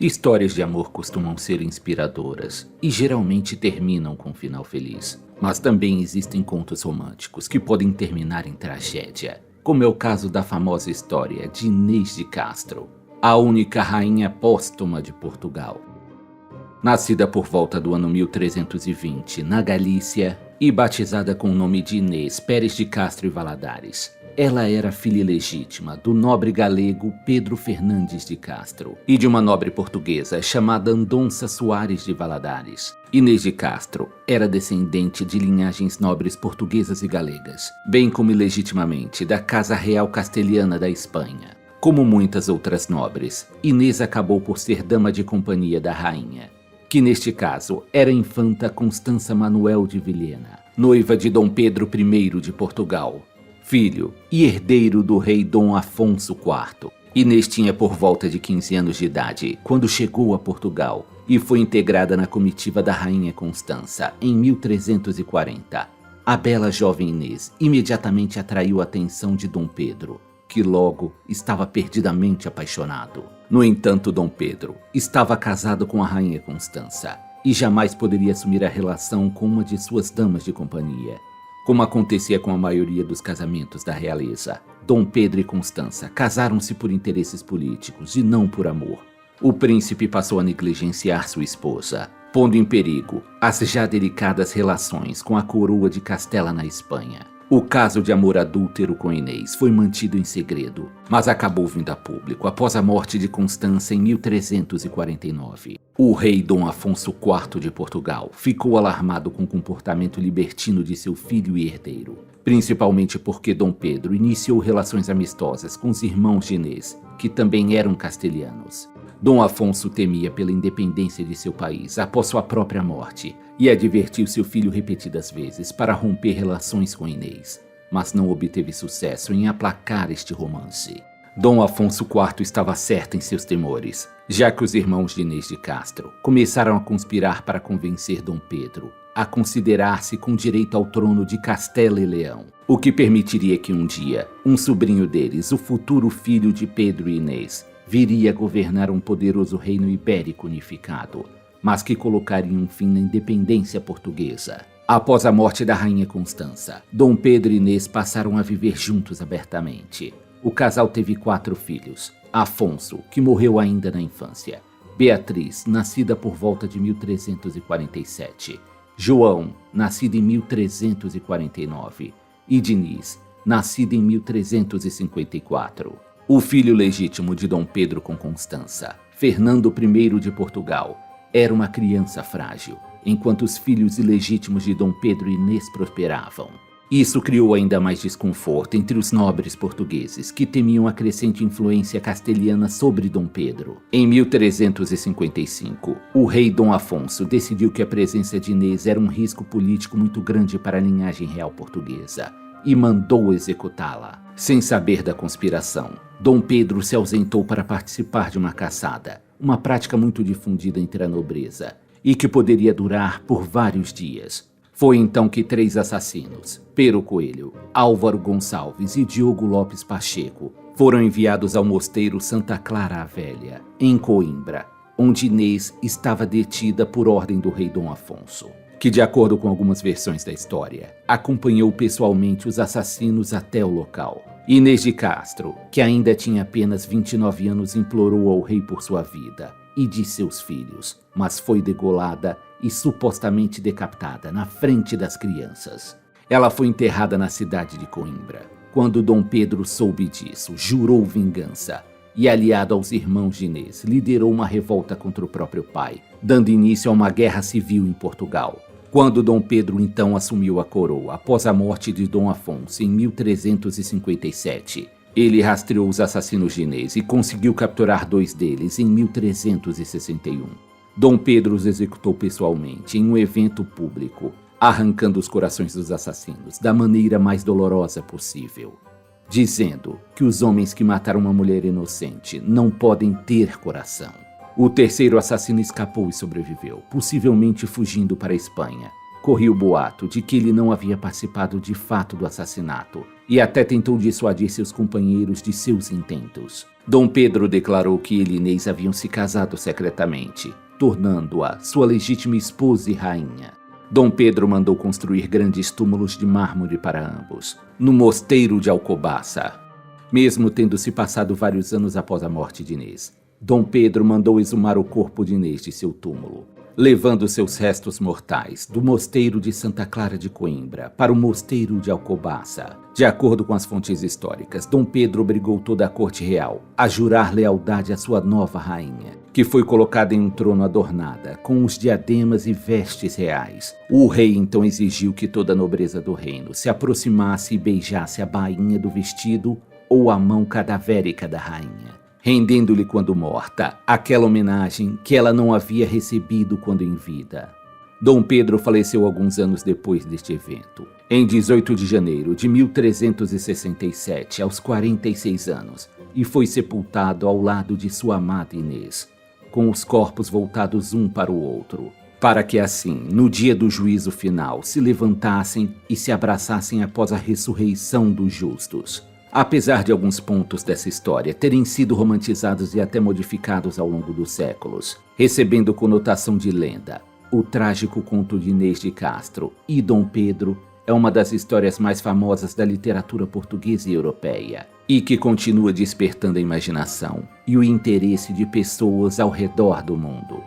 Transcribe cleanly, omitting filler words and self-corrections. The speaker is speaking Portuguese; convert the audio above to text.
Histórias de amor costumam ser inspiradoras e geralmente terminam com um final feliz. Mas também existem contos românticos que podem terminar em tragédia, como é o caso da famosa história de Inês de Castro, a única rainha póstuma de Portugal. Nascida por volta do ano 1320 na Galícia e batizada com o nome de Inês Pérez de Castro e Valadares, ela era filha legítima do nobre galego Pedro Fernandes de Castro e de uma nobre portuguesa chamada Andonça Soares de Valadares. Inês de Castro era descendente de linhagens nobres portuguesas e galegas, bem como ilegitimamente da Casa Real Castelhana da Espanha. Como muitas outras nobres, Inês acabou por ser dama de companhia da rainha, que neste caso era a infanta Constança Manuel de Vilhena, noiva de Dom Pedro I de Portugal, filho e herdeiro do rei Dom Afonso IV. Inês tinha por volta de 15 anos de idade quando chegou a Portugal e foi integrada na comitiva da rainha Constança em 1340. A bela jovem Inês imediatamente atraiu a atenção de Dom Pedro, que logo estava perdidamente apaixonado. No entanto, Dom Pedro estava casado com a rainha Constança e jamais poderia assumir a relação com uma de suas damas de companhia. Como acontecia com a maioria dos casamentos da realeza, Dom Pedro e Constança casaram-se por interesses políticos e não por amor. O príncipe passou a negligenciar sua esposa, pondo em perigo as já delicadas relações com a coroa de Castela na Espanha. O caso de amor adúltero com Inês foi mantido em segredo, mas acabou vindo a público após a morte de Constança em 1349. O rei Dom Afonso IV de Portugal ficou alarmado com o comportamento libertino de seu filho e herdeiro, principalmente porque Dom Pedro iniciou relações amistosas com os irmãos de Inês, que também eram castelhanos. Dom Afonso temia pela independência de seu país após sua própria morte e advertiu seu filho repetidas vezes para romper relações com Inês, mas não obteve sucesso em aplacar este romance. Dom Afonso IV estava certo em seus temores, já que os irmãos de Inês de Castro começaram a conspirar para convencer Dom Pedro a considerar-se com direito ao trono de Castela e Leão, o que permitiria que um dia um sobrinho deles, o futuro filho de Pedro e Inês, viria a governar um poderoso reino ibérico unificado, mas que colocaria um fim na independência portuguesa. Após a morte da rainha Constança, Dom Pedro e Inês passaram a viver juntos abertamente. O casal teve 4 filhos: Afonso, que morreu ainda na infância; Beatriz, nascida por volta de 1347; João, nascido em 1349; e Diniz, nascido em 1354. O filho legítimo de Dom Pedro com Constança, Fernando I de Portugal, era uma criança frágil, enquanto os filhos ilegítimos de Dom Pedro e Inês prosperavam. Isso criou ainda mais desconforto entre os nobres portugueses, que temiam a crescente influência castelhana sobre Dom Pedro. Em 1355, o rei Dom Afonso decidiu que a presença de Inês era um risco político muito grande para a linhagem real portuguesa e mandou executá-la. Sem saber da conspiração, Dom Pedro se ausentou para participar de uma caçada, uma prática muito difundida entre a nobreza e que poderia durar por vários dias. Foi então que 3 assassinos, Pero Coelho, Álvaro Gonçalves e Diogo Lopes Pacheco, foram enviados ao mosteiro Santa Clara a Velha, em Coimbra, onde Inês estava detida por ordem do rei Dom Afonso, que, de acordo com algumas versões da história, acompanhou pessoalmente os assassinos até o local. Inês de Castro, que ainda tinha apenas 29 anos, implorou ao rei por sua vida e de seus filhos, mas foi degolada e supostamente decapitada na frente das crianças. Ela foi enterrada na cidade de Coimbra. Quando Dom Pedro soube disso, jurou vingança e, aliado aos irmãos de Inês, liderou uma revolta contra o próprio pai, dando início a uma guerra civil em Portugal. Quando Dom Pedro então assumiu a coroa após a morte de Dom Afonso em 1357, ele rastreou os assassinos de Inês e conseguiu capturar 2 deles em 1361. Dom Pedro os executou pessoalmente em um evento público, arrancando os corações dos assassinos da maneira mais dolorosa possível, dizendo que os homens que mataram uma mulher inocente não podem ter coração. O terceiro assassino escapou e sobreviveu, possivelmente fugindo para a Espanha. Corria o boato de que ele não havia participado de fato do assassinato e até tentou dissuadir seus companheiros de seus intentos. Dom Pedro declarou que ele e Inês haviam se casado secretamente, tornando-a sua legítima esposa e rainha. Dom Pedro mandou construir grandes túmulos de mármore para ambos, no mosteiro de Alcobaça. Mesmo tendo se passado vários anos após a morte de Inês, Dom Pedro mandou exumar o corpo de Inês de seu túmulo, levando seus restos mortais do mosteiro de Santa Clara de Coimbra para o mosteiro de Alcobaça. De acordo com as fontes históricas, Dom Pedro obrigou toda a corte real a jurar lealdade à sua nova rainha, que foi colocada em um trono adornada com os diademas e vestes reais. O rei então exigiu que toda a nobreza do reino se aproximasse e beijasse a bainha do vestido ou a mão cadavérica da rainha, rendendo-lhe quando morta aquela homenagem que ela não havia recebido quando em vida. Dom Pedro faleceu alguns anos depois deste evento, em 18 de janeiro de 1367, aos 46 anos, e foi sepultado ao lado de sua amada Inês, com os corpos voltados um para o outro, para que assim, no dia do juízo final, se levantassem e se abraçassem após a ressurreição dos justos. Apesar de alguns pontos dessa história terem sido romantizados e até modificados ao longo dos séculos, recebendo conotação de lenda, o trágico conto de Inês de Castro e Dom Pedro é uma das histórias mais famosas da literatura portuguesa e europeia, e que continua despertando a imaginação e o interesse de pessoas ao redor do mundo.